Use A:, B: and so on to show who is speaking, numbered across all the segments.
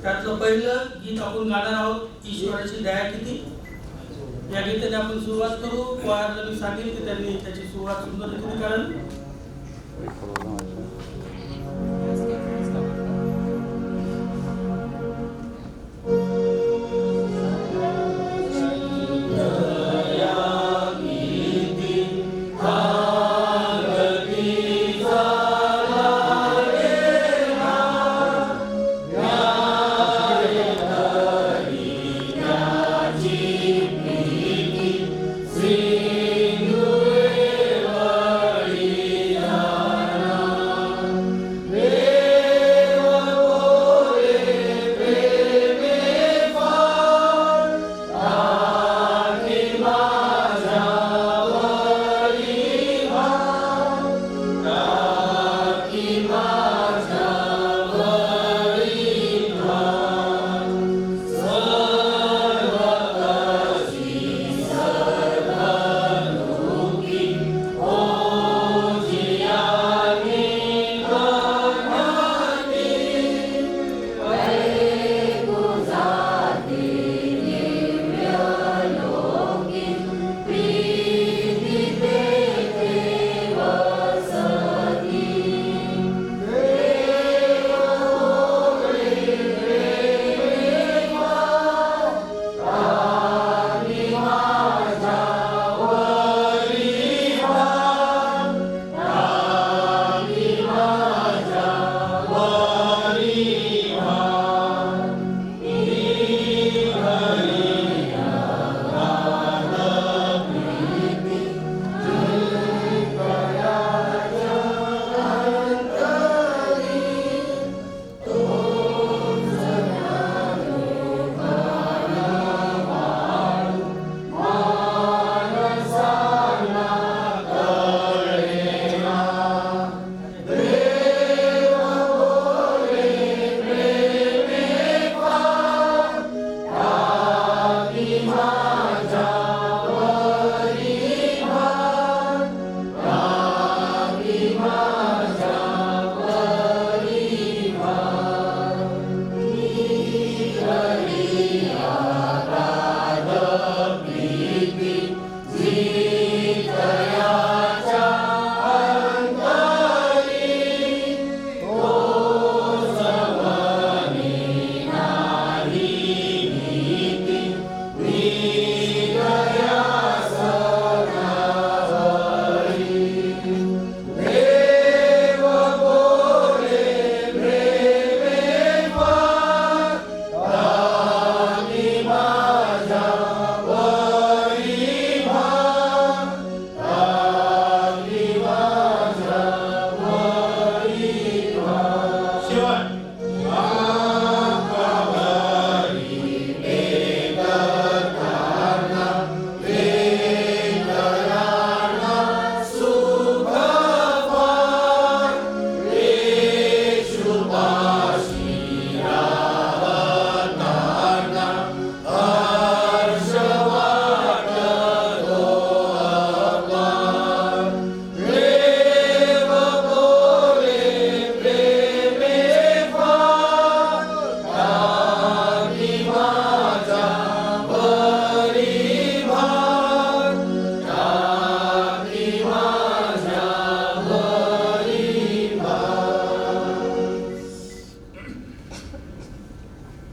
A: त्यातलं पहिलं गीत आपण गाणार आहोत, ईश्वराची दया किती. या गीताने आपण सुरुवात करू. क्वायरला मी सांगेन की त्यांनी त्याची सुरुवात सुंदर रीतीने करावी.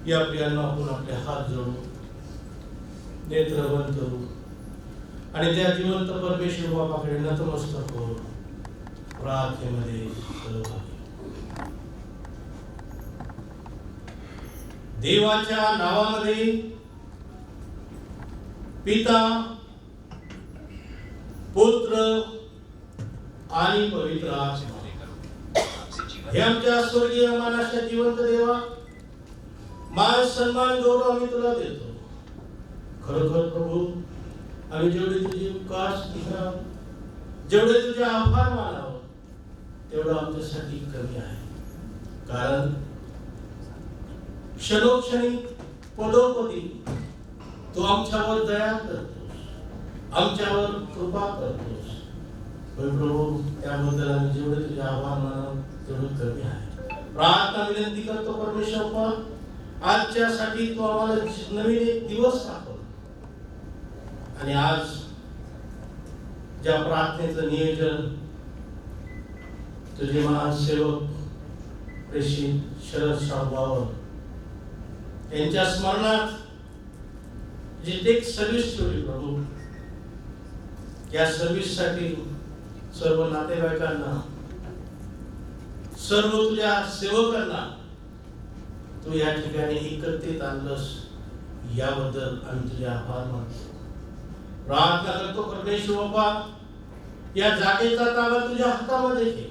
A: या प्रियांना आपण आपले हात जोडू, नेत्र बंद करू आणि त्या जिवंत परमेश्वर बापाकडे नतमस्तक होऊ प्रार्थनेमध्ये सहभागी.
B: देवाच्या नावामध्ये पिता, पुत्र आणि पवित्र आत्मा हे आमच्या स्वर्गीय मानाच्या जिवंत देवा, मान सन्मान गौरव आम्ही तुला देतो. खरोखर प्रभू, आम्ही जेवढे तुझी उपकार स्वीकार, जेवढे तुझे आभार मानावं तेवढं आमच्यासाठी कमी आहे. कारण क्षणोक्षणी पदोपदी तू आमच्यावर दया करतोस, आमच्यावर कृपा करतोस. प्रभू, त्याबद्दल आम्ही जेवढे तुझे आभार मानावं तेवढं कमी आहे. प्रार्थना विनंती करतो परमेश्वर, आजच्यासाठी तू आम्हाला नवीन एक दिवस दाखव. आणि आज ज्या प्रार्थनेचं नियोजन तुझे महान सेवक प्रेषित शरद शाहू यांच्या स्मरणात जी एक सर्व्हिस ठेवली प्रभू, या सर्व्हिस साठी सर्व नातेवाईकांना, सर्व तुझ्या सेवकांना तू या ठिकाणी एकत्रित आणलंस, याबद्दल आम्ही तुझे आभार मानतो. प्रार्थना करतो परमेश्वर बाबा, या जागेचा ताबा तुझ्या हातामध्ये घे.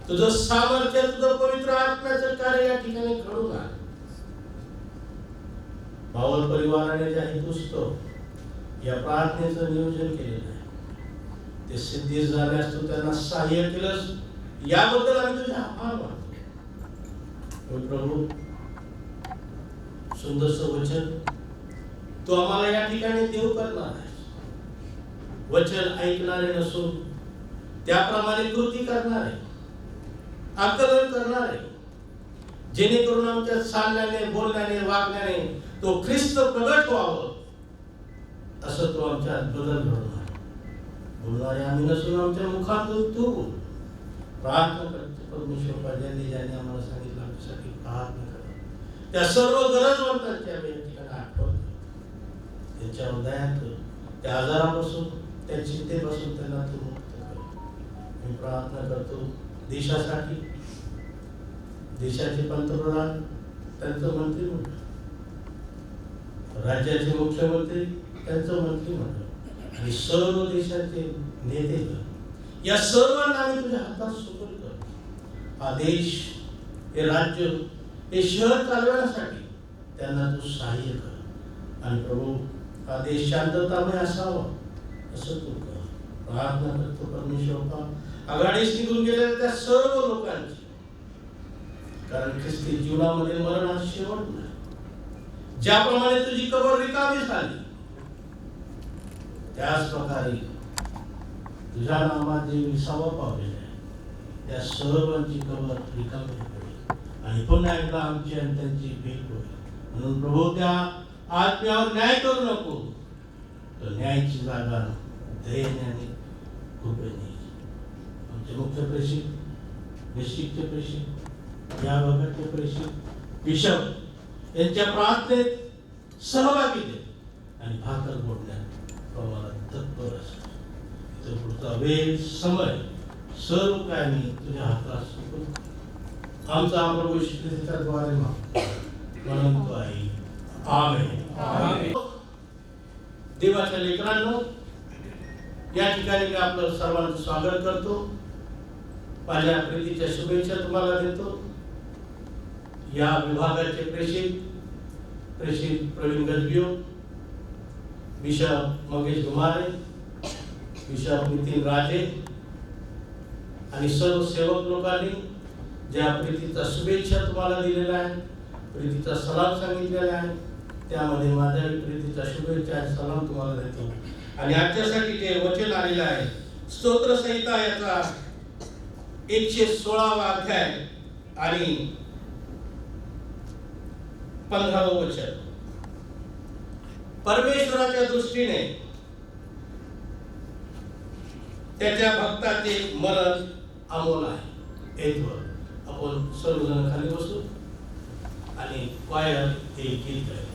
B: तुझं सामर्थ्य, तुझं पवित्र आत्म्याचं कार्य या ठिकाणी घडून आलं. भावल परिवाराने ज्या हेतुस्तो या प्रार्थनेचं नियोजन केलेलं आहे, ते सिद्धी झाल्यास तू त्यांना सहाय्य केलंस, याबद्दल आम्ही तुझे आभार मानतो. प्रभू, सुंदरसं वचन तू आम्हाला या ठिकाणी देऊ करणार आहे. वचन ऐकणारे नसून त्याप्रमाणे कृती करणारे, आकलन करणारे, जेणेकरून आमच्या चालण्याने, बोलण्याने, वागण्याने तो ख्रिस्त प्रगट व्हावं, असं तो आमच्यात बदल घडवणार. बोलणारे आम्ही नसून आमच्या मुखातून तू बोल. प्रार्थना करतो परमेश्वर, ज्यांनी आम्हाला सांगितलं आमच्यासाठी प्रार्थना करा. त्या सर्व गरजवंतांच्या या ठिकाणी आठवण, त्यांच्यावर दया कर. त्या आजारापासून, त्या चिंतेपासून त्यांना तू मुक्त कर. मी प्रार्थना करतो देशासाठी, देशाचे पंतप्रधान, त्यांचं मंत्रिमंडळ, राज्याचे मुख्यमंत्री, त्यांचं मंत्रिमंडळ आणि सर्व देशाचे नेते, या सर्वांना आम्ही तुझ्या हातात सुपूर्द करतो. हा देश, हे राज्य, हे शहर चालवण्यासाठी त्यांना तू सहाय्य कर. आणि प्रभू, हा देश शांततामय असावा असं तू कर. प्रार्थना करतो परमेश्वर, आघाडीस निघून गेलेल्या त्या सर्व लोकांची, कारण ख्रिस्ती जीवनामध्ये मरण हा शेवट नाही. ज्याप्रमाणे तुझी कबर रिकामी झाली, त्याच प्रकारे तुझ्या नामात जे विसावा पावलेला आहे, त्या सर्वांची कबर रिकामी होईल आणि पुन्हा एकदा आमची आणि त्यांची भेट होईल. म्हणून प्रभू, त्या आत्म्यावर न्याय करू नको, तर न्यायाची जागा दयेने आणि कृपेने. आमचे मुख्य प्रेषित, डिस्ट्रिक्टचे प्रेषित, या भागाचे प्रेषित, बिशप यांच्या प्रार्थनेत सहभागी दे आणि भाकर बोलण्यात प्रमाणात तत्पर असतो. पुढचा वेळ, समय, सर्व काय मी तुझ्या हातात सोपवतो. आमचा प्रभू येशू ख्रिस्ताच्या द्वारे म्हणतो आहे, आमेन. देवाच्या लेकरांनो, या ठिकाणी मी आपलं सर्वांचं स्वागत करतो. माझ्या प्रीतीच्या शुभेच्छा तुम्हाला देतो. या विभागाचे प्रेषित प्रवीण गजबियो, बिशप मंगेश घुमारे, बिशप नितीन राजे आणि सर्व सेवक लोकांनी ज्या प्रीतीचा शुभेच्छा तुम्हाला दिलेल्या आहे, प्रीतीचा सलाम सांगितलेला आहे, त्यामध्ये माझ्या प्रीतीचा शुभेच्छा आणि सलाम तुम्हाला देतो. आणि आजच्यासाठी जे वचन आलेलं आहे, स्तोत्र संहिता याचा 116वा अध्याय आणि 15वे वचन. परमेश्वराच्या दृष्टीने त्याच्या भक्ताचे मरण अमोल आहे. आपण सर्वजण खाली बसू आणि क्वायर हे गीत गायू.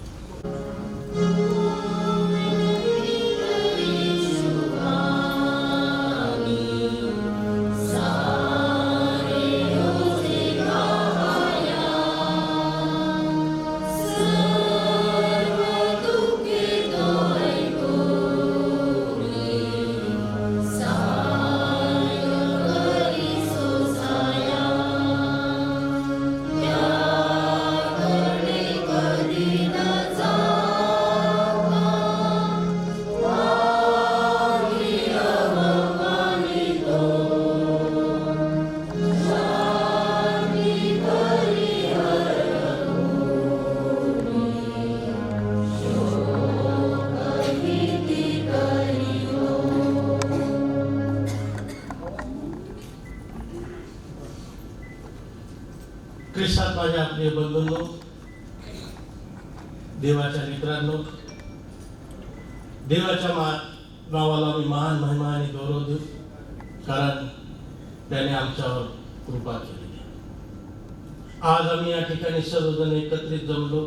B: माझ्या प्रिय बंधूंनो, देवाच्या मित्रांनो, देवाच्या नावाला मी महान महिमा आणि गौरव देऊ, कारण त्याने आमच्यावर कृपा केली. आज आम्ही या ठिकाणी सर्वजण एकत्रित जमलो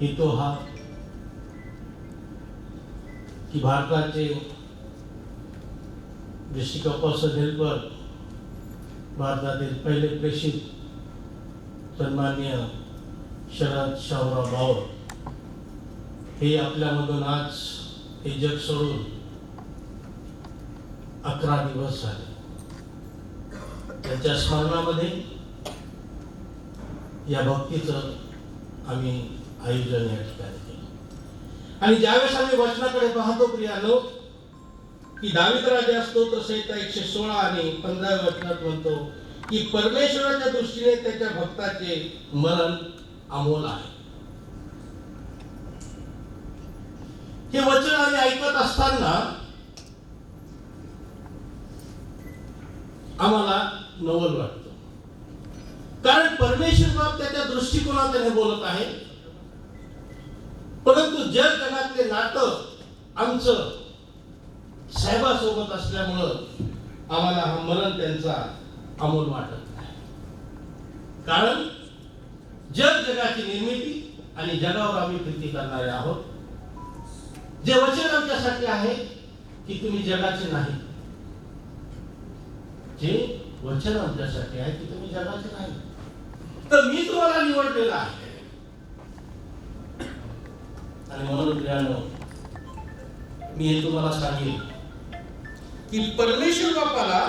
B: हेतू हा की भारताचे डिस्ट्रिक्ट अपोस्टल हेल्पर, भारतातील पहिले प्रेषित सन्माननीय शरद शाहूराव बावळ हे आपल्यामधून आज हे जग सोडून 11 दिवस झाले. त्यांच्या स्मरणामध्ये या भक्तीचं आम्ही आयोजन या ठिकाणी केलं. आणि ज्यावेळेस आम्ही वचनाकडे पाहतो प्रियानो, की दावीद राजा स्तोत्र संहिता 116 आणि 15 वचनात म्हणतो की परमेश्वराच्या दृष्टीने त्याच्या भक्ताचे मरण अमोल आहे. हे वचन आम्ही ऐकत असताना आम्हाला नवल वाटतं, कारण परमेश्वर बाप त्याच्या दृष्टिकोनातून हे बोलत आहे. परंतु जग जगातले नातं आमचं साहेबासोबत असल्यामुळं आम्हाला हा मरण त्यांचा अमोल वाटत नाही. कारण जग जगाची निर्मिती आणि जगावर आम्ही प्रीती करणारे आहोत. जे वचन आमच्यासाठी आहे की तुम्ही जगाचे नाही, जे वचन आमच्यासाठी आहे की तुम्ही जगाचे नाही, तर मी तुम्हाला निवडलेला आहे. आणि म्हणून प्रियानो, मी हे तुम्हाला सांगेन की परमेश्वर बापाला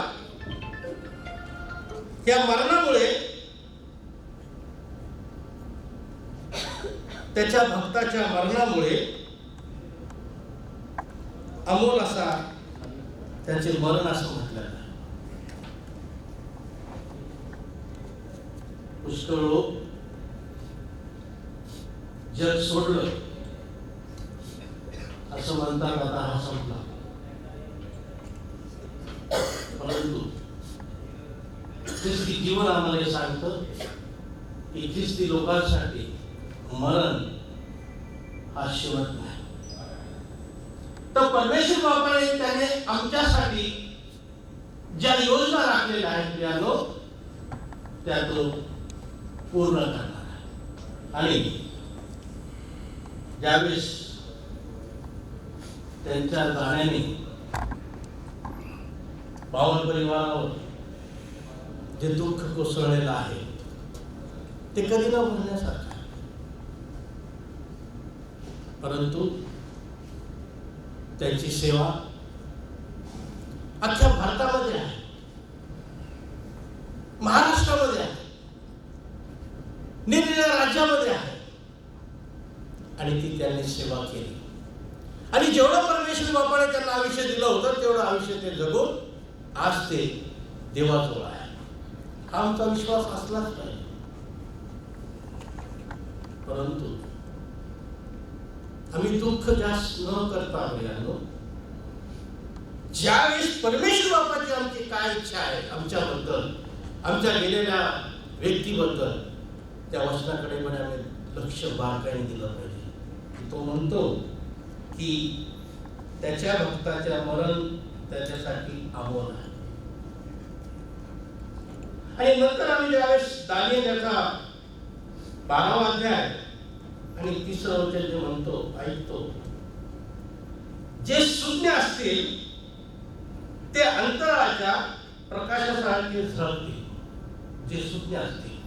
B: त्या मरणामुळे त्याच्या भक्ताच्या मरणामुळे अमोल असा त्याचे मरण असं म्हटलं आहे. पुष्कळ लोक जग सोडलं असं म्हणतात, आता हा संपला. परंतु ख्रिस्ती जीवन आम्हाला हे सांगतं की ख्रिस्ती लोकांसाठी मरण हा शेवट नाही. तर परमेश्वर बापाने त्याने आमच्यासाठी ज्या योजना राखलेल्या आहेत प्रियानो, त्या तो पूर्ण करणार आहे. आणि ज्यावेळेस त्यांच्या जाण्याने बावल परिवारावर जे दुःख कोसळलेलं आहे ते कधी न भरण्यासारखं, परंतु त्यांची सेवा अख्ख्या भारतामध्ये आहे, महाराष्ट्रामध्ये आहे, निरनिराळ्या राज्यामध्ये आहे. आणि ती त्यांनी सेवा केली. आणि जेवढं परमेश्वर बापाने त्यांना आयुष्य दिलं होतं तेवढं आयुष्य ते जगून आज ते देवाजवळ आहे. हा आमचा विश्वास असलाच पाहिजे. परंतु आम्ही दुःख जास्त न करता ज्यावेळेस परमेश्वर बापाची आमची काय इच्छा आहे आमच्याबद्दल, आमच्या गेलेल्या व्यक्तीबद्दल, त्या वचनाकडे पण आम्ही लक्ष बारकाईने दिलं पाहिजे. तो म्हणतो की त्याच्या भक्ताच्या मरण त्याच्यासाठी अमोल आहे. आणि नंतर आम्ही ज्यावेळेस दानिएल याचा 12वा अध्याय आणि 3रं वचन जे म्हणतो ऐकतो, जे शून्य असतील ते अंतराच्या प्रकाशासारखे झळकतील. जे शून्य असतील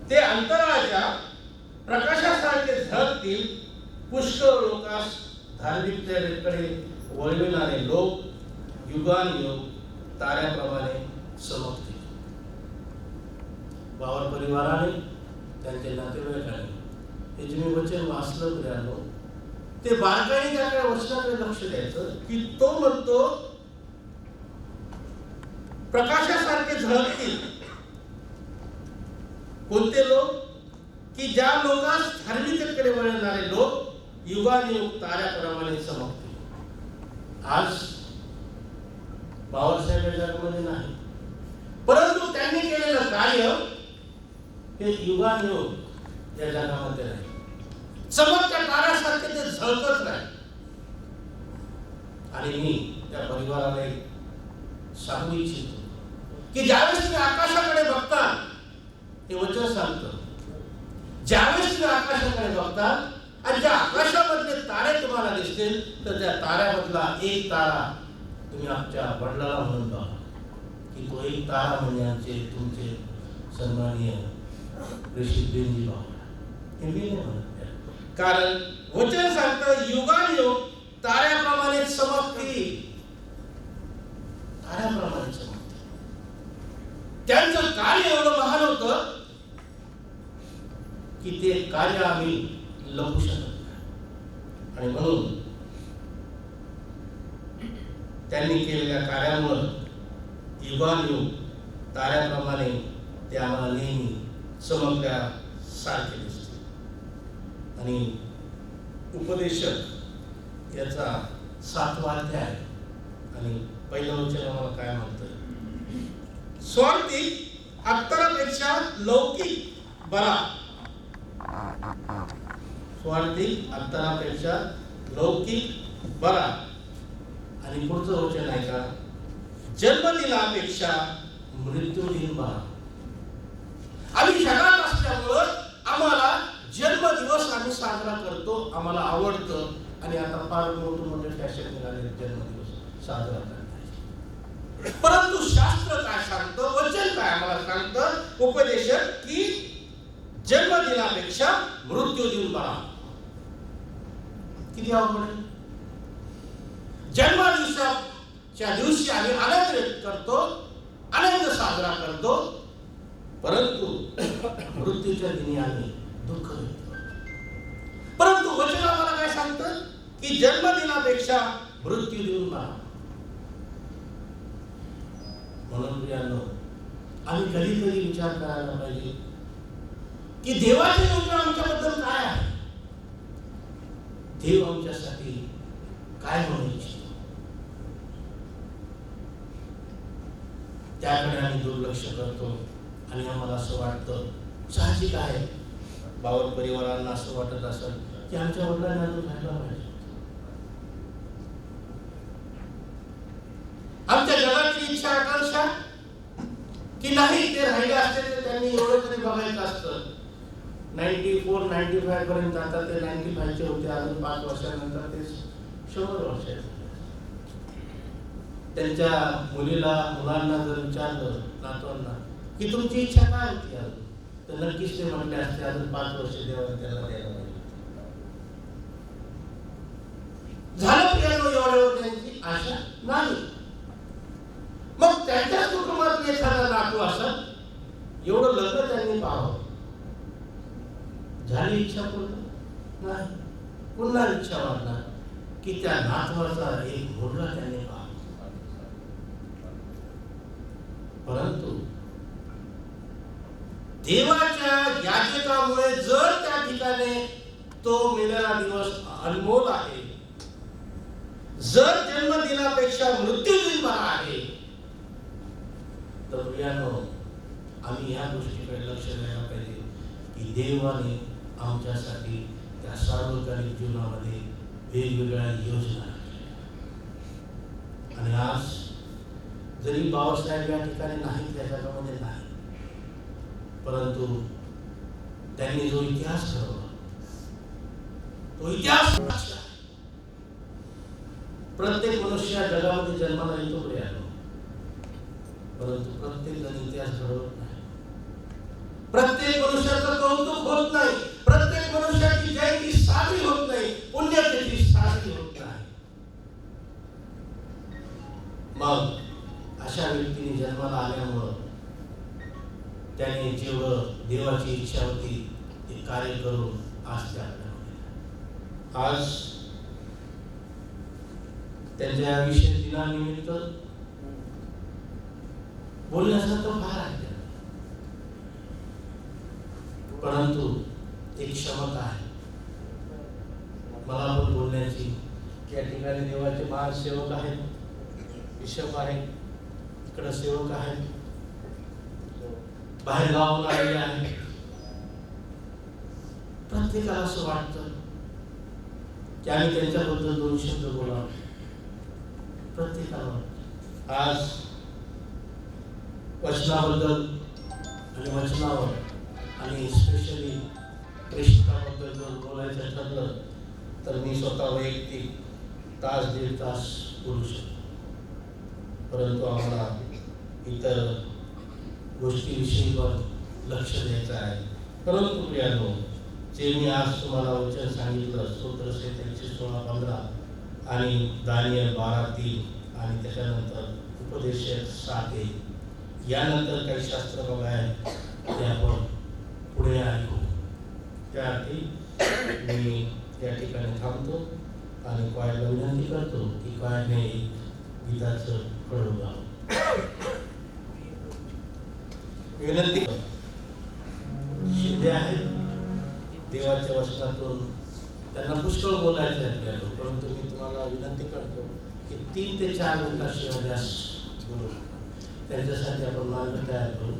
B: ते अंतराच्या प्रकाशासारखे झळकतील. पुष्कळ लोकांस धार्मिकतेकडे वळविणारे लोक युगानुयुग ताऱ्याप्रमाणे चमकतील. बावल परिवाराने, त्यांच्या नातेवाईकांनी हे जे मी वचन वाचलं प्रियानो, ते बारकाईने त्याकडे वचनाकडे लक्ष द्यायचं की तो म्हणतो प्रकाशासारखे झळकतील. कोणते लोक? की ज्या लोकांस धार्मिकतेकडे वळणारे लोक युगानुयुग ताऱ्याप्रमाणे चमकतील. आज बाबासाहेब जगामध्ये नाही, परंतु त्यांनी केलेलं कार्य हे युगानुयुग या जगामध्ये राहील. चमकत्या ताऱ्यासारखे ते झळकत राहील. आणि मी त्या परिवाराला एक सांगू इच्छितो की ज्यावेळेस तुम्ही आकाशाकडे बघता, हे वचन सांगतं, ज्यावेळेस तुम्ही आकाशाकडे बघता आणि ज्या आकाशामधले तारे तुम्हाला दिसतील, तर त्या ताऱ्यामधला एक तारा तुम्ही आमच्या वडिलाला म्हणून बघा, की तो एक तारा म्हणजे आमचे तुमचे सन्माननीय ऋषीदेवजी बाबा. हे मी नाही म्हणत, कारण वचन सांगतं युगानुयुग ताऱ्याप्रमाणे चमकतील, ताऱ्याप्रमाणे चमकतील. त्यांचं कार्य एवढं महान होतं की ते कार्य आम्ही लपू शकत नाही. आणि म्हणून त्यांनी केलेल्या कार्यामुळे युगानुयुग ताऱ्याप्रमाणे ते आम्हाला नेहमी चमकल्या सारखे दिसते. आणि उपदेशक याचा 7वा अध्याय आणि पहिलं वचन आम्हाला काय म्हणतं? स्वार्थी अत्तरापेक्षा लौकिक बरा. स्वार्थी अत्तरापेक्षा लौकिक बरा. आणि पुढचं वचन आहे का? जन्मदिनापेक्षा मृत्यूदिन बरा. आम्ही जगात असल्यामुळं आम्हाला जन्मदिवस आम्ही साजरा करतो, आम्हाला आवडतं. आणि आता फार मोठे फॅशन निघाले जन्मदिवस साजरा करण्याचे. परंतु शास्त्र काय सांगतं, वचन काय आम्हाला सांगतं, उपदेशक, की जन्मदिनापेक्षा मृत्यूदिन बरा. किती अवघड आहे. जन्मदिवसाच्या दिवशी आम्ही आनंद व्यक्त करतो, आनंद साजरा करतो, परंतु मृत्यूच्या दिनी आम्ही दुःख व्यक्त करतो. परंतु वचन आम्हाला काय सांगतं, की जन्मदिनापेक्षा मृत्यूदिन बरा. म्हणून प्रियांनो, आम्ही कधीतरी विचार करायला पाहिजे की देवाची योजना आमच्याबद्दल काय आहे, देव आमच्यासाठी काय म्हणू इच्छितो. त्याकडे आम्ही दुर्लक्ष करतो. आणि आम्हाला असं वाटतं, साहजिक आहे, बावल परिवारांना असं वाटत असेल की आमच्या वडिलांना अजून राहायला पाहिजे. आमच्या जगाची इच्छा आकांक्षा की नाही, ते राहिले असते तर त्यांनी एवढं तरी बघायचं असतं. 94-95 पर्यंत, आता ते 95 चे होते, अजून 5 वर्षानंतर ते 100 वर्षाचे. त्यांच्या मुलांना जर विचारलं, नातवांना, की तुमची इच्छा काय होती अजून, तर नक्कीच ते म्हटले असते अजून 5 वर्ष देवाने त्याला द्यायला पाहिजे. झालं प्रियांनो एवढ्यावर त्यांची आशा नाही. मग त्यांच्या कुटुंबात एखादा नातू असत, एवढं लग्न त्यांनी पाहावं, झाली इच्छा पूर्ण नाही. पुन्हा इच्छा वाटणार की त्या नातवाचा एक मुलगा त्यांनी पाहावा. परंतु देवाच्या याचकामुळे जर त्या ठिकाणी तो मेलेला दिवस अनमोल आहे, जर जन्मदिनापेक्षा मृत्यूदिन बरा आहे, तर प्रियांनो, आम्ही या गोष्टीकडे लक्ष द्यायला पाहिजे की देवाने आमच्यासाठी त्या सार्वजनिक जीवनामध्ये वेगवेगळ्या योजना केल्या. आणि आज जरी बाबासाहेब या ठिकाणी नाही, त्या जगामध्ये नाही, परंतु त्यांनी जो इतिहास घडवला, तो इतिहास प्रत्येक मनुष्य जगामध्ये जन्माला येतो प्रियांनो, परंतु प्रत्येक जण इतिहास घडवत नाही. प्रत्येक मनुष्याचं कौतुक होत नाही, प्रत्येक मनुष्याची जयंती साजरी होत नाही, पुण्यतिथी साजरी होत नाही. मग अशा व्यक्तीने जन्माला आल्यामुळं त्याने जेवढं देवाची इच्छा होती ते कार्य करून आज त्या आपल्याला. आज त्यांच्या विशेष दिनानिमित्त बोलण्यासारखं फार आहे, परंतु एक क्षमता आहे मला पण बोलण्याची. या ठिकाणी देवाचे महान सेवक आहेत, बिशप आहेत, इकडे सेवक आहेत, बाहेर गावाला आलेले आहेत. प्रत्येकाला असं वाटतं की आम्ही त्यांच्याबद्दल 2 शब्द बोलावं. प्रत्येकाला आज वचनाबद्दल आणि वचनावर आणि स्पेशली प्रेषिताबद्दल जर बोलायचं ठरलं तर मी स्वतः वैयक्तिक 1.5 तास बोलू शकतो. परंतु आम्हाला इतर गोष्टीविषयी पण लक्ष द्यायचं आहे. परंतु प्रियानो, जे मी आज तुम्हाला वचन सांगितलं स्तोत्रसंहितेचे 16-15 आणि दानियल 12:3 आणि त्याच्यानंतर उपदेशक 7:1 यानंतर काही शास्त्र बघाय ते आपण पुढे ऐकू. त्याअर्थी मी या ठिकाणी थांबतो आणि क्वायरला विनंती करतो की क्वायरने गीताचं फळं गावं. विनंती शिंदे आहेत देवाच्या वचनातून, त्यांना पुष्कळ बोलायचं आहे. परंतु मी तुम्हाला विनंती करतो की 3 ते 4 मिनिटाशिवाय जास्त बोलू. त्यांच्यासाठी आपण मार्ग तयार करू.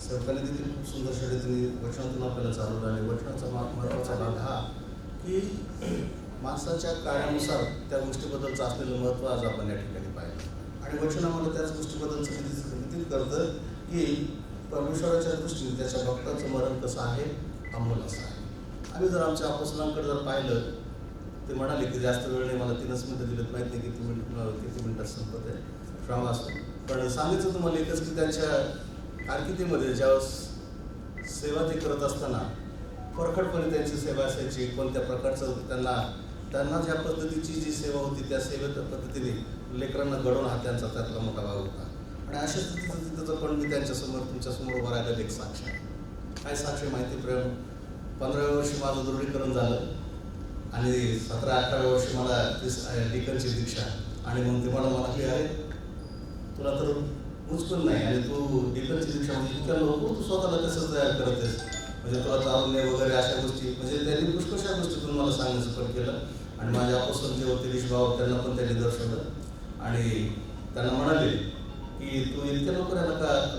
C: सरकारने देखील खूप सुंदर षडयंत्राने वचनातून आपल्याला चालवलं आणि वचनाचा महत्त्वाचा भाग हा की माणसाच्या कार्यानुसार त्या गोष्टीबद्दलचं असलेलं महत्त्व आज आपण या ठिकाणी पाहिलं. आणि वचन आम्हाला त्याच गोष्टीबद्दलचं विदित करतं की परमेश्वराच्या दृष्टीने त्याच्या भक्ताचं मरण कसं आहे, अमोल असं आहे. आम्ही जर आमच्या अपॉस्टलांकडे जर पाहिलं, ते म्हणाले की जास्त वेळ नाही, मला 3च मिनिटं दिलेत, माहीत नाही किती मिनिटात संपत आहे, श्राम असतो. पण सांगायचं तुम्हाला एकच की त्यांच्या कारकिर्दीमध्ये ज्यावेळेस सेवा ते करत असताना परखडपणे त्यांची सेवा असायची. कोणत्या प्रकारचं त्यांना ज्या पद्धतीची जी सेवा होती त्या सेवेच्या पद्धतीने लेकरांना घडवून हा त्यांचा त्यातला मोठा भाग होता. आणि अशा स्थितीचं पण मी त्यांच्यासमोर तुमच्यासमोर उभं राहिलेलं एक साक्ष आहे. काय साक्ष आहे माहिती? प्रेम 15व्या वर्षी माझं दृढीकरण झालं आणि 17-18व्या वर्षी मला डिकनची दीक्षा. आणि मग ते मला म्हणाले, अरे तुला तर मुचकून नाही आणि तू डिकनची दीक्षा म्हणजे इतक्या लोक तू स्वतःला कसं तयार करतेस, म्हणजे तुला तारुण्य वगैरे अशा गोष्टी, म्हणजे त्यांनी पुष्कळशा गोष्टीतून मला सांगण्याचं पण केलं. आणि माझ्या अपोस्तल जे होते विश्वावर त्यांना पण त्यांनी दर्शवलं आणि त्यांना म्हणाले की तू इतक्या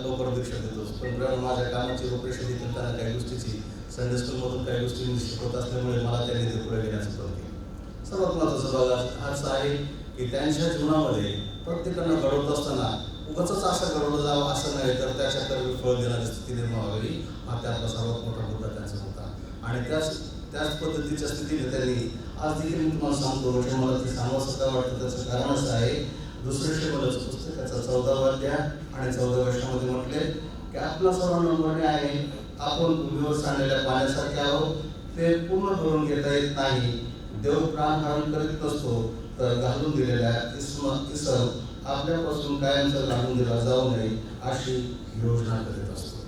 C: लवकर दीक्षा देतोस. पण माझ्या कामाची रूपरेषा देखील त्यांना काही गोष्टीची संडे स्कूलमधून काही गोष्टी मी शिकवत असल्यामुळे मला त्यांनी ते पुढे घेण्याचं पण केलं. सर्वात महत्त्वाचा भाग हाच आहे की त्यांच्या जीवनामध्ये प्रत्येकांना घडवत असताना उगाच असं घडवलं जावं असं नाही, तर त्याच्याकडे फळ देणारी स्थिती निर्माण व्हावी, हा त्यातला सर्वात मोठा मुद्दा त्यांचा होता. आणि त्याच पद्धतीच्या स्थितीने त्यांनी आज देखील मी तुम्हाला सांगतो, म्हणजे मला ते सांगावंसं काय वाटतं त्याचं कारण असं आहे. दुसरे श्रीमंताचं पुस्तक त्याचा 14वा अध्याय आणि 14व्या वचनामध्ये म्हटले की आपला सर्वांना म्हणणे आहे, आपण भूमीवर सांडलेल्या पाण्यासारखे आहोत, ते पूर्ण करून घेता येत नाही. देव प्राणहरण करीत नसतो, तर घालून दिलेल्या इसम आपल्यापासून कायमचं घालून दिला जाऊ नये अशी योजना करीत असतो.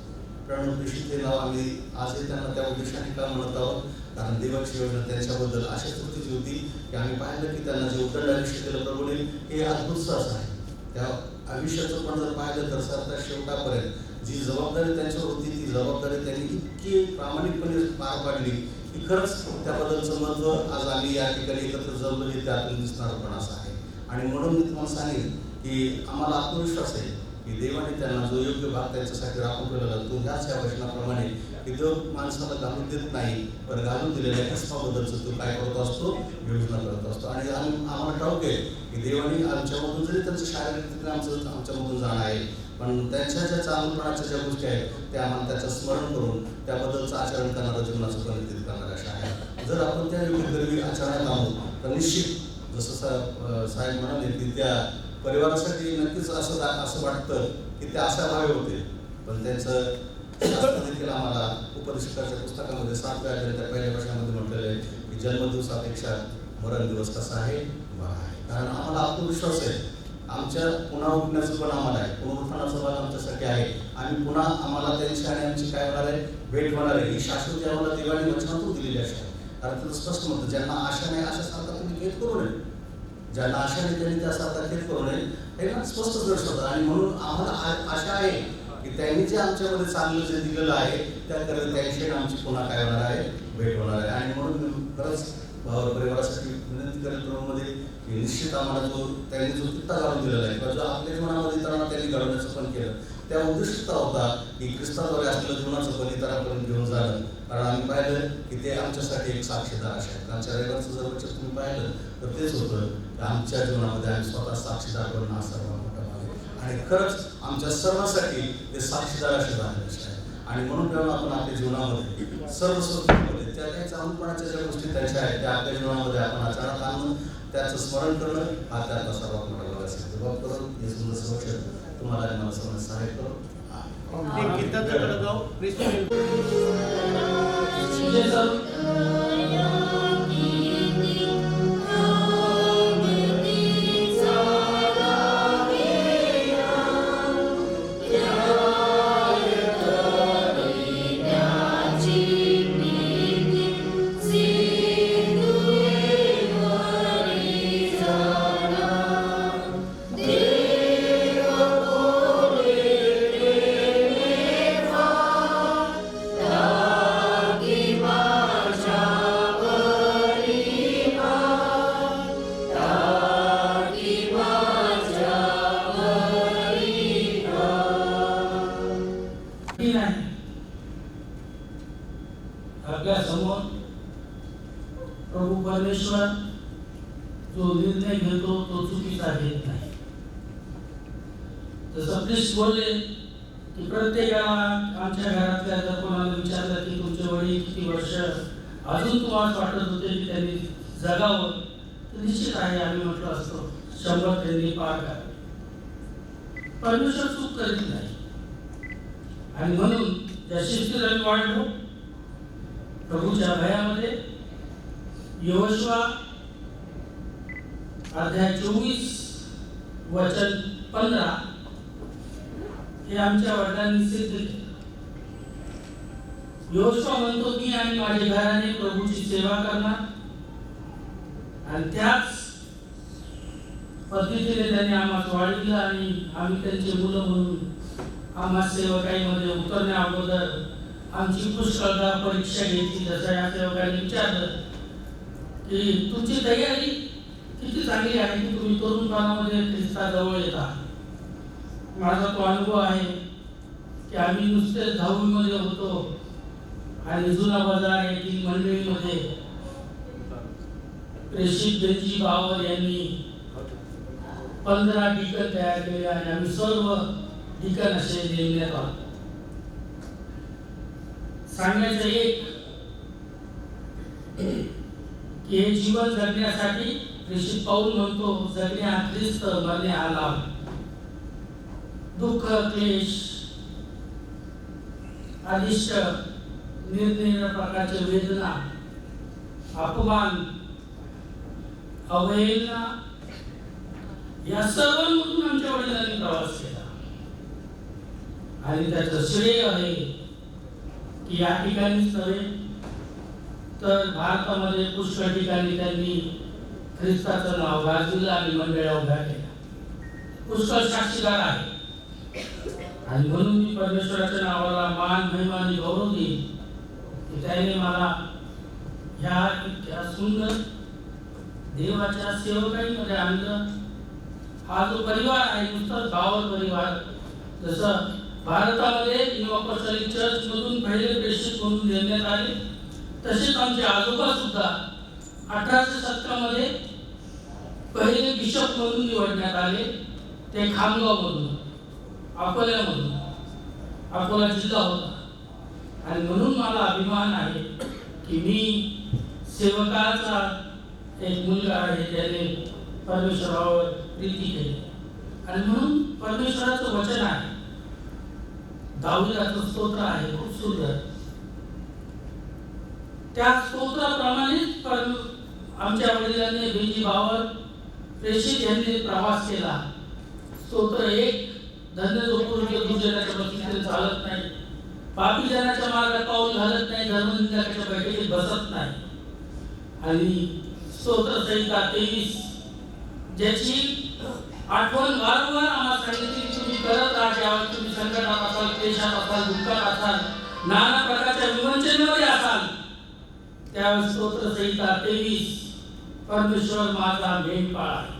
C: प्रणवपिशी ते नाव आम्ही आजही त्यांना त्या उद्देशाने का म्हणत आहोत, कारण देवाची योजना त्यांच्याबद्दल अशा स्थितीची होती की आम्ही पाहिलं की त्यांना जे उदंड आयुष्य दिलं प्रभूने हे अद्भुत असं आहे. त्या आयुष्याचं पण जर पाहिलं तर सरकार शेवटापर्यंत जी जबाबदारी त्यांच्यावर होती ती जबाबदारी त्यांनी इतकी प्रामाणिकपणे पार पाडली की की खरंच त्याबद्दलचं महत्त्व आज आम्ही या ठिकाणी एकत्र जमलो हे त्यातून दिसणार पण असं आहे. आणि म्हणून मी तुम्हाला सांगेन की आम्हाला आत्मविश्वास आहे की देवाने त्यांना जो योग्य भाग त्यांच्यासाठी राखून ठेवलेला तो ह्याच या वचनाप्रमाणे की देव माणसाला घालून देत नाही, पण घालून दिलेल्या किस्माबद्दलचं तो काय करत असतो, योजना करत असतो. आणि आम्हाला ठाऊक आहे की देवाने आमच्यामधून जरी त्यांचं शारीरिक आमच्यामधून जाणं आहे, पण त्यांच्या ज्या चांगलपणाच्या ज्या गोष्टी आहेत त्या आम्हाला त्याचं स्मरण करून त्याबद्दलचं आचरण करणारं जीवनाचं परिवर्तित करणाऱ्या अशा आहे. जर आपण त्या योग्य आचरणात आहोत तर निश्चित जसं साहेब म्हणाले की त्या परिवारासाठी नक्कीच असं वाटतं की ते असाभावे होते. पण त्यांचं शास्त्र देखील आम्हाला उपदेशकाच्या पुस्तकामध्ये 7व्या अध्यायाच्या पहिल्या वर्षामध्ये म्हटलेलं आहे की जन्मदिवसापेक्षा मरण दिवस कसा आहे, बरा आहे. कारण आम्हाला आत्मविश्वास आहे आमच्या पुन्हा उठण्याचं पण आम्हाला आहे, पुनरुत्थानाचा भाग आमच्यासाठी आहे. आम्ही पुन्हा आम्हाला त्यांची आणि आमची काय होणार आहे, भेट होणार आहे. ही शाश्वती आम्हाला देवाने वचनातून दिलेली अशी आहे. कारण त्याचं स्पष्ट म्हणतं ज्यांना आशा नाही अशासारखा तुम्ही खेद करू नये, ज्यांना आशा नाही त्यांनी त्यासारखा खेद करू नये हे ना स्पष्ट दर्शवतं. आणि म्हणून आम्हाला आशा आहे की त्यांनी जे आमच्यामध्ये चांगलं जे दिलेलं आहे त्याकडे त्यांची आमची पुन्हा काय होणार आहे, भेट होणार आहे. आणि म्हणून खरंच भाव परिवारासाठी विनंती करेल प्रभूमध्ये की निश्चित आम्हाला त्यांनी जो कित्ता घालून दिलेला आहे किंवा जो आपल्या जीवनामध्ये इतरांना त्यांनी घडवण्याचं पण केलं त्या उद्दिष्टता होता की ख्रिस्ताद्वारे असलेलं जीवनाचं पण इतरांपर्यंत घेऊन जाणं. कारण आम्ही पाहिलं की ते आमच्यासाठी एक साक्षीदार असे आहेत. आमच्या रविवारचं जर वचन तुम्ही पाहिलं तर तेच होतं की आमच्या जीवनामध्ये आम्ही स्वतः साक्षीदार करणं हा सर्वात मोठा भाग आहे. आणि खरंच आमच्या सर्वांसाठी ते साक्षीदार असे झालेले आहे. आणि म्हणून जेव्हा आपण आपल्या जीवनामध्ये सर्व संस्कृतीमध्ये त्या काही चांगलपणाच्या ज्या गोष्टी त्यांच्या आहेत त्या आपल्या जीवनामध्ये आपण आचरणात आणणं, त्याचं स्मरण करणं हा त्यातला सर्वात मोठा भाग असेल. जबाब करून हे सुंदर संरक्षण तुम्हाला आणि मला सर्वांना सहाय्य करू.
A: आपल्या समोर प्रभू परमेश्वर जो निर्णय घेतो तो चुकीचा घेत नाही. जसं प्रिस्ट बोलले की प्रत्येकाला आमच्या घरातल्या जर कोणाला विचारलं की तुमचे वडील किती वर्ष अजून तुम्हाला वाटत होते की त्यांनी जगावं, तर निश्चित आहे आम्ही म्हटलं असतो 100 त्यांनी पार करा. परमेश्वर चूक करीत नाही. आणि म्हणून त्या शिस्तीत आम्ही वाढलो प्रभूच्या भयामध्ये. यहोशुआ अध्याय 24 वचन 15 हे आमच्या वडिलांनी सिद्ध केलं. यहोशुआ म्हणतो मी आणि माझे घराणे प्रभूची सेवा करणार. आणि त्याच पद्धतीने त्यांनी आम्हाला वाढविलं आणि आम्ही त्यांचे मुलं म्हणून आम्हा सेवकाईमध्ये उतरण्या अगोदर आमची पुष्कळदा परीक्षा घेतली. जसं या सेवकांनी विचारलं की तुमची तयारी किती चांगली आहे की तुम्ही तरुणपणामध्ये ख्रिस्ताजवळ येता. माझा तो अनुभव आहे की आम्ही नुसतेच 10वीमध्ये होतो आणि जुना बाजार येथील मंडळीमध्ये प्रेषित बेंजी बावर यांनी 15 डिकन तयार केले आणि आम्ही सर्व डिकन असे नेमण्यात आलो. सांगायचं एक की हे जीवन जगण्यासाठी प्रेषित पाऊल म्हणतो जगणे हा ख्रिस्त, मरणे हा लाभ. दुःख, क्लेश, अनिष्ट, निरनिराळ्या प्रकारच्या वेदना, अपमान, अवहेलना या सर्वांमधून आमच्या वडिलांनी प्रवास केला. आणि त्याचं श्रेय आहे की या ठिकाणीच नव्हे तर भारतामध्ये पुष्कळ ठिकाणी त्यांनी ख्रिस्ताचं नाव गाजविलं आणि मंडळ्या उभ्या केल्या. पुष्कळ साक्षीदार आहे. आणि म्हणून मी परमेश्वराच्या नावाला मान, महिमा आणि गौरव देईन की त्याने मला ह्या इतक्या सुंदर देवाच्या सेवकाईमध्ये आणलं. हा जो परिवार आहे नुसतं गावात परिवार, जसं भारतामध्ये न्यू अपॉस्टोलिक चर्च मधून पहिले प्रेषित म्हणून नेमण्यात आले, तसेच आमचे आजोबा सुद्धा 1870 मध्ये पहिले बिशप म्हणून निवडण्यात आले. ते खामगाव मधून, अकोल्यामधून, अकोला जिल्हा होता. आणि म्हणून मला अभिमान आहे की मी सेवकाचा एक मुलगा आहे ज्याने परमेश्वरावर प्रीती केली. आणि म्हणून परमेश्वराचं वचन आहे, दाऊदाचं स्तोत्र आहे खूप सुंदर. त्या स्तोत्राप्रमाणेच आमच्या वडिलांनी बेंजी भावावर प्रेषित यांनी प्रवास केला. स्तोत्र 1, धन्य जो पुरुष दुर्जनाच्या बसतीत चालत नाही, पापी जनाच्या मार्गात पाऊल घालत नाही, धर्मनिंदकाच्या बैठकीत बसत नाही. आणि स्तोत्र संहिता 23 ज्याची आठवण वारंवार आम्हाला सांगितली की तुम्ही करत राहा, ज्यावेळी तुम्ही संकटात असाल, क्लेशात असाल, दुःखात असाल, नाना प्रकारच्या विवंचनेमध्ये असाल, त्यावेळी स्तोत्र संहिता 23 परमेश्वर माझा मेंढपाळ आहे,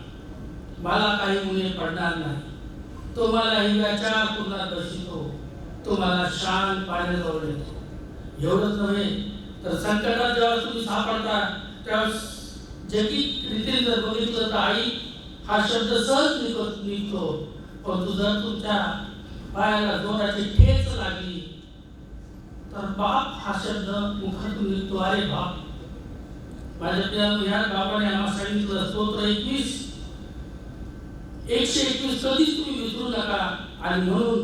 A: मला काही उणे पडणार नाही, तो मला हिरव्याच्या कुरणात बसवितो, तो मला शांत पाण्याजवळ नेतो. एवढंच नव्हे तर संकटात जेव्हा तुम्ही सापडता त्यावेळेस जगित रीतीने जर बघितलं तर आई हा शब्द सहज निघतो, परंतु जर तुमच्या पायाला जोराची ठेच लागली तर बाप हा शब्द मुखातून निघतो. अरे बाप, माझ्या प्रियानो, ह्या बाबाने आम्हाला सांगितलं स्तोत्र 121 कधीच तुम्ही विसरू नका. आणि म्हणून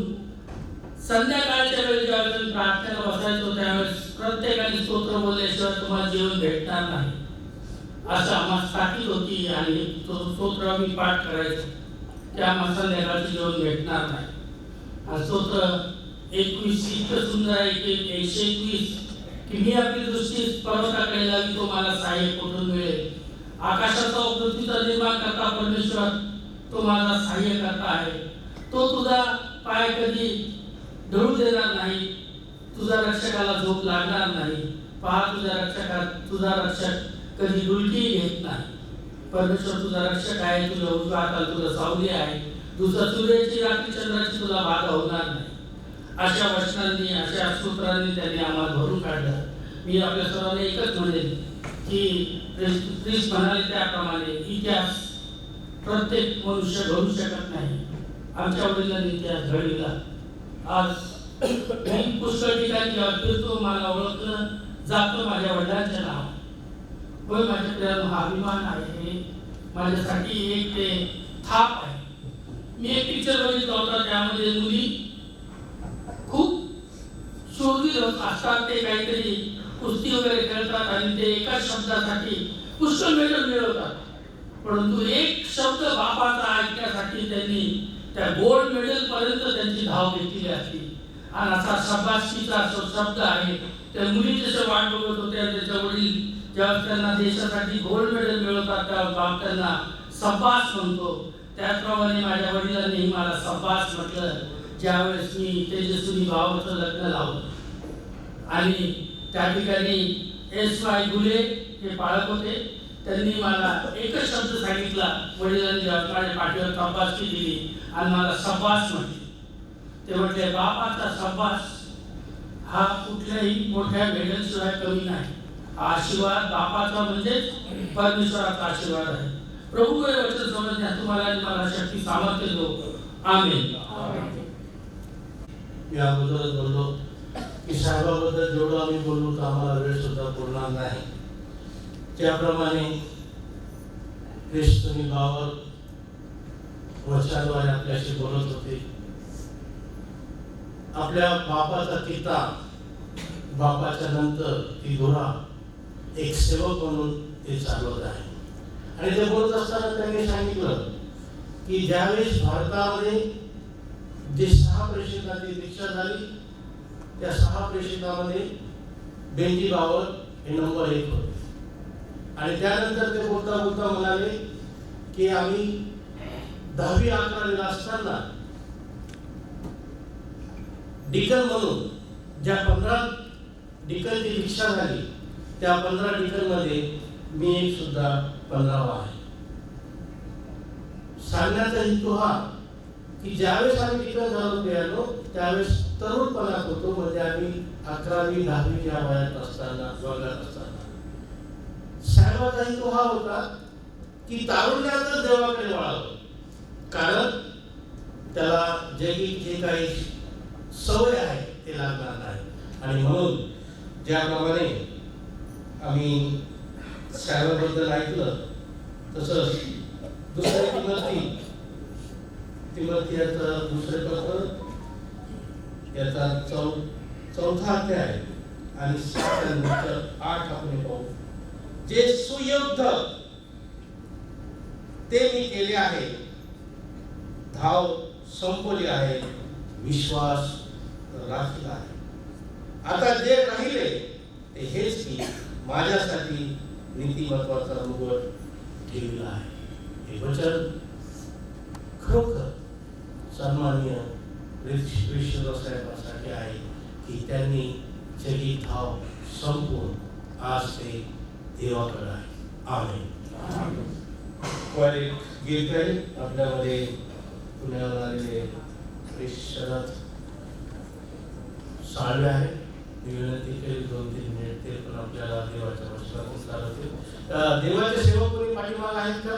A: संध्याकाळच्या वेळी ज्यावेळेस तुम्ही प्रार्थनेला बसायचो त्यावेळेस प्रत्येकाने स्तोत्र बोलल्याशिवाय तुम्हाला जेवण भेटणार नाही असं आम्हाला ताकीद होती. आणि तो स्तोत्र आम्ही पाठ करायचो की आम्हाला संध्याकाळचं जेवण भेटणार नाही. हा स्तोत्र 21 इतकं सुंदर आहे की 121 की मी आपली दृष्टी पर्वताकडे लावी, तो मला सहाय्य कुठून मिळेल. आकाशाचा व पृथ्वीचा निर्माण करता परमेश्वर तो माझा सहाय्य करता आहे. तो तुझा पाय कधी ढळू देणार नाही, तुझा रक्षकाला झोप लागणार नाही. पहा, तुझा रक्षक कधी डुलकी घेत नाही. परमेश्वर तुझा रक्षक आहे, तुझ्या उजव्या हाताला तुला सावली आहे, दुसऱ्या सूर्याची रात्री चंद्राची तुला बाधा होणार नाही. अशा वचनांनी, अशा सूत्रांनी त्यांनी आम्हाला भरून काढलं. मी आपल्या सर्वांना एकच म्हणेन की ख्रिस्त म्हणाले त्याप्रमाणे इतिहास प्रत्येक मनुष्य घडू शकत नाही. आमच्या वडिलांनी इतिहास घडविला. आज मी पुष्कळ ठिकाणी फिरतो, मला ओळखलं जातं माझ्या वडिलांचे नाव. पण माझ्या प्रियानो, हा अभिमान आहे, माझ्यासाठी एक ते थाप आहे. मी एक पिक्चर बघितला होता, त्यामध्ये मुली खूप शूरवीर असतात, ते काहीतरी कुस्ती वगैरे खेळतात आणि ते एका शब्दासाठी पुष्कळ मेडल मिळवतात. परंतु एक शब्द बापाचा ऐकण्यासाठी त्यांनी त्या गोल्ड मेडल पर्यंत त्यांची धाव घेतली असती. आणि असा शाबासकीचा शब्द आहे. त्या मुली जसे वाट बघत होत्या, त्याच्या वडील जेव्हा त्यांना देशासाठी गोल्ड मेडल मिळवतात तेव्हा बाप त्यांना शाबास म्हणतो. त्याचप्रमाणे माझ्या वडिलांनी मला शाबास म्हटलं ज्यावेळेस मी तेजस्वी भावाचं लग्न लावलं. आणि त्या ठिकाणी S.Y. घुले हे पाळक होते, त्यांनी मला एकच शब्द सांगितला. वडिलांनी जेव्हा माझ्या पाठीवर शाबासकी दिली आणि मला शाबास म्हटली, ते म्हटले बापाचा शाबास हा कुठल्याही मोठ्या मेडलशिवाय कमी नाही. आशीर्वाद बापाचा म्हणजेच परमेश्वराचा आशीर्वाद आहे. प्रभू हे वचन समजण्यात तुम्हाला आणि मला शक्ती सामर्थ्य दो. आमेन.
B: मी अगोदरच बोललो की साहेबाबद्दल जेवढं आम्ही बोललो तर आम्हाला वेळ सुद्धा पुरणार नाही. त्याप्रमाणे ख्रिस्तनी भावावर वचनाद्वारे आपल्याशी बोलत होते. आपल्या बापाचा किता, बापाच्या नंतर ती धुरा एक सेवक म्हणून ते चालवत आहे. आणि ते बोलत असताना त्यांनी सांगितलं की ज्यावेळेस भारतामध्ये जे 6 प्रेषितांची दीक्षा झाली त्या 6 प्रेषितांमध्ये बेंजी बावर हे नंबर 1 होते. आणि त्यानंतर ते बोलता बोलता म्हणाले की आम्ही 10वी-11वी असताना डिकन म्हणून ज्या 15 डिकनची दीक्षा झाली त्या 15 ठिकाणमध्ये मी एक सुद्धा 15वा आहे. सांगण्याचा हेतू हा की ज्यावेळेस आम्ही ठिकाण घालून गेलो त्यावेळेस तरुणपणात होतो, म्हणजे आम्ही 11वी 10वी या वयात असताना, वर्गात असताना साहेबाचा हेतू हा होता की तारुण्यातच देवाकडे वळावं, कारण त्याला जे काही सवय आहे ते लागणार नाही. आणि म्हणून ज्याप्रमाणे आम्ही साहेबाबद्दल ऐकलं तसंच दुसरं तिमोथेयाचं दुसरे पत्र याचा चौथा अध्याय आणि 7:8 आपण पाहू. जे सुयुद्ध ते मी केले आहे, धाव संपवली आहे, विश्वास राखला आहे. आता जे राहिले ते हेच की माझ्यासाठी नीतिमत्वाचा मुकुट ठेवला आहे. हे वचन खरोखर सन्माननीय ऋषीश्वर साहेबांसाठी आहे की त्यांनी जगी धाव संपवून आज ते देवाकडे आहे. आमेन. वर एक गीत आहे आपल्यामध्ये पुण्यावर आलेले शरद साळवे आहे. मी विनंती केली 2-3 मिनिट ते पण आपल्याला देवाच्या वचनातून चालवतील. देवाचे सेवक कोणी पाठीमागे आहेत का?